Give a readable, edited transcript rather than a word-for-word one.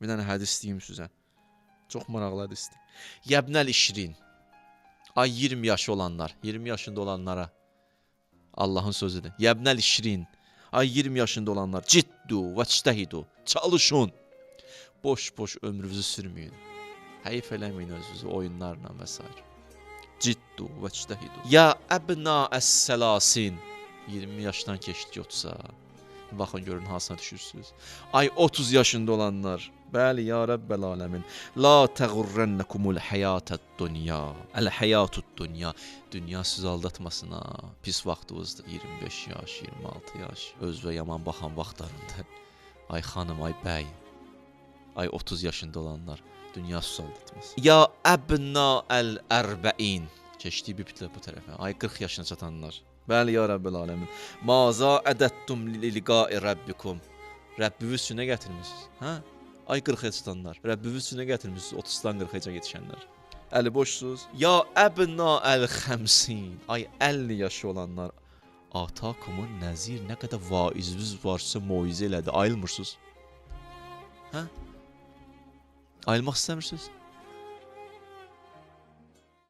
Bir dənə hədis deyim sizə. Çox maraqlı hədisdir. Yəbnəl 20. Ay 20 yaşı olanlar, 20 yaşında olanlara Allahın sözüdür. Yəbnəl 20. Ay 20 yaşında olanlar, ciddu və çtəhidu. Çalışın. Boş-boş ömrünüzü sürməyin. Heyf eləməyin özünüzü oyunlarla və s. Ciddu və çtəhidu. Ya əbna əs-səlasin. 20 yaşdan keçdi 30-a. Baxın görün hansına düşürsünüz. Ay 30 yaşında olanlar. Bəli ya Rəbbəl aləmin. La təğurrənəkumul həyatəd-dunya. Əl-həyatüd-dunya. Dünya sizi aldatmasın ha. Pis vaxtınızdır. 25 yaş, 26 yaş. Özünə yaman baxan vaxtlarında. Ay xanım, ay bəy. Ay 30 yaşında olanlar. Dünya sizi aldatmasın. Ya əbna əl-ərbəin. Keçdi bir bitlə bu tərəfə. Ay 40 yaşına çatanlar. Bəli ya Rəbbəl aləmin. Maza ədəttum li-liqa'i Rabbikum. Rəbbiniz üçün nə gətirmisiniz? Hə? Ay 40-ya çatanlar. Rəbbiniz üçün nə gətirmisiniz? 30-dan 40-ya yetişənlər. Əli boşsuz. Ya əbna əl-50. Ay 50 yaşı olanlar. Atakumun nəzir, nə qədər vaiziniz varsa moizə elədi. Ayılmırsınız? Hə? Ayılmaq istəmirsiniz?